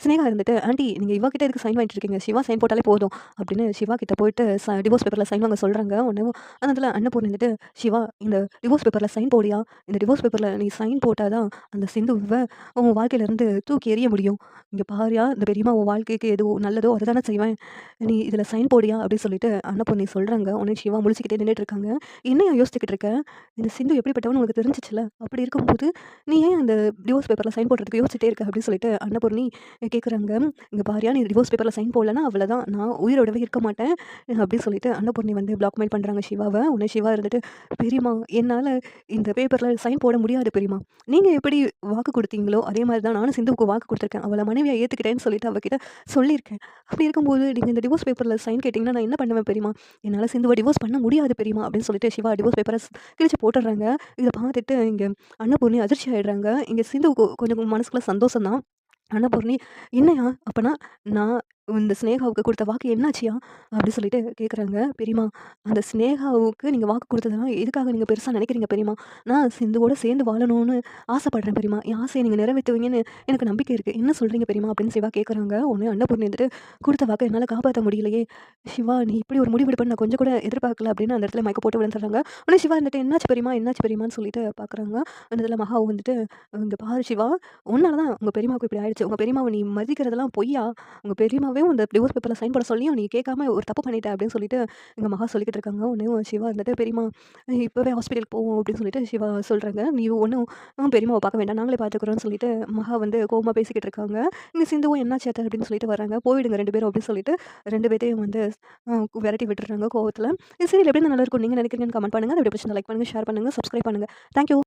சினேகா இருந்துட்டு, "ஆன்டி நீங்க இவ கிட்ட எதுக்கு சைன் வாங்கிட்டு இருக்கீங்க? சிவா சைன் போட்டாலே போதும்." அப்படின்னு சிவா கிட்ட போயிட்டு டிவோர்ஸ் பேப்பர்ல சைன் வாங்க சொல்றாங்க. உடனே அந்த இடத்துல அன்னபூர்ணி வந்துட்டு, "சிவா இந்த டிவோர்ஸ் பேப்பர்ல சைன் போடுயா. இந்த டிவோர்ஸ் பேப்பர்ல நீ சைன் போட்டா தான் அந்த சிந்துவ உன் வாழ்க்கையிலருந்து தூக்கி எறிய முடியும். இங்க பாருயா, இந்த பெரியம்மா உன் வாழ்க்கைக்கு எது நல்லதோ அத தானே செய்வேன். நீ இதுல சைன் போடுயா." அப்படின்னு சொல்லிட்டு அன்னபூர்ணி சொல்றாங்க. உடனே சிவா முழிச்சுக்கிட்டே நின்னுட்டு இருக்காங்க. "என்னய்யா யோசிச்சுக்கிட்டு இருக்க? இந்த சிந்து எப்படிப்பட்டவன்னு உனக்கு தெரிஞ்சுச்சுல்ல. அப்படி இருக்கும்போது நீ ஏன் அந்த டிவோர்ஸ் பேப்பர்ல சைன் போடுறதுக்கு யோசிச்சுட்டே இருக்க?" அப்படின்னு சொல்லிட்டு அன்னபூர்ணி கேட்குறாங்க. "இங்க பாருயா, நீ டிவோர்ஸ் பேப்பர்ல சைன் போடலன்னா அவ்வளதான். நான் உயிரோடவே இருக்க மாட்டேன்." அப்படின்னு சொல்லிட்டு அன்னபூர்ணி வந்து பிளாக்மெயில் பண்றாங்க சிவாவ. உடனே சிவா இருந்துட்டு, "பெரியம்மா, என்னால இந்த பேப்பர்ல சைன் போட முடியாது பெரியம்மா. நீங்க எப்படி வாக்கு குடுத்தீங்களோ, அதே மாரி தான் நானும் சிந்துவுக்கு வாக்கு குடுத்துருக்கேன். அவள மனைவியா ஏத்துக்கிட்டேன்னு சொல்லிட்டு அவகிட்ட சொல்லியிருக்கேன். அப்படி இருக்கும்போது நீங்க இந்த டிவோர்ஸ் பேப்பர்ல சைன் கேட்டீங்கன்னா, நான் என்ன பண்ணுவேன் பெரியம்மா? என்னால சிந்துவ டிவோர்ஸ் பண்ண முடியாது பெரியம்மா." அப்படின்னு சொல்லிட்டு சிவா டிவோர்ஸ் பேப்பர கிழிச்சு போட்டுர்றாங்க. இத பார்த்துட்டு இங்க அன்னபூர்ணி அதிர்ச்சி ஆயிடுறாங்க. இங்க சிந்துவுக்கு கொஞ்சம் மனசுக்குள்ள சந்தோஷம் தான். அன்னபூர்ணி, "என்னய்யா! அப்பன்னா நான் இந்த சினேகாவுக்கு குடுத்த வாக்கு என்னாச்சுய்யா?" அப்படி சொல்லிட்டு கேட்குறாங்க. "பெரியம்மா, அந்த சினேகாவுக்கு நீங்க வாக்கு குடுத்ததெல்லாம் எதுக்காக நீங்க பெருசா நெனைக்கிறீங்க பெரியம்மா? நான் சிந்துவோட சேர்ந்து வாழணும்னு ஆசைப்படுறேன் பெரியம்மா. என் ஆசைய நீங்க நிறைவேத்துவீங்கன்னு எனக்கு நம்பிக்கை இருக்கு. என்ன சொல்றீங்க பெரியம்மா?" அப்படின்னு சிவா கேட்குறாங்க. உடனே அன்னபூர்ணி வந்துட்டு, "குடுத்த வாக்க என்னால காப்பாத்த முடியலையே! சிவா, நீ இப்படி ஒரு முடிவு எடுப்பேன்னு நான் கொஞ்சம் கூட எதிர்பார்க்கல." அப்படின்னு அந்த இடத்துல மயக்கம் போட்டு விழுந்துடுறாங்க. உடனே சிவா வந்துட்டு, "என்னாச்சு பெரியம்மா? என்னாச்சு பெரியம்மான்னு?" சொல்லிட்டு பார்க்குறாங்க. அந்த இடத்துல மகாவும் வந்துட்டு, "இங்க பாரு சிவா, உன்னால தான் உங்க பெரியம்மாவுக்கு இப்படி ஆயிடுச்சு. உங்க பெரியம்மாவ நீ மதிக்கிறதெல்லாம் பொய்யா? உங்க பெரியம்மாவே இந்த டிவோர்ஸ் பேப்பர்ல சைன் போட சொல்லியும் நீ கேட்காம ஒரு தப்பு பண்ணிட்ட." அப்படின்னு சொல்லிட்டு எங்க மகா சொல்லிக்கிட்டு இருக்காங்க. உடனே சிவா வந்துட்டு, "பெரியம்மா, இப்பவே ஹாஸ்பிட்டலுக்கு போவோம்." அப்படின்னு சொல்லிட்டு சிவா சொல்றாங்க. "நீ ஒண்ணும் பெரியம்மாவ பார்க்க வேண்டாம். நாங்களே பார்த்துக்குறோம்னு" சொல்லிட்டு மகா வந்து கோவமா பேசிக்கிட்டு இருக்காங்க. இங்க சிந்துவும், "என்னாச்சு அத்த?" அப்படின்னு சொல்லிட்டு வராங்க. "போயிடுங்க 2 பேரும்." அப்படின்னு சொல்லிட்டு 2 பேத்தையும் வந்து விரட்டி விட்டுர்றாங்க கோவத்துல. இந்த சீரியல் எப்படி நல்லாருக்கும் நீங்க நினைக்கிறீங்கன்னு கமெண்ட் பண்ணுங்க. அது எப்படி பிடிச்சிருந்தா லைக் பண்ணுங்க, ஷேர் பண்ணுங்க, சப்ஸ்கிரைப் பண்ணுங்க. Thank you.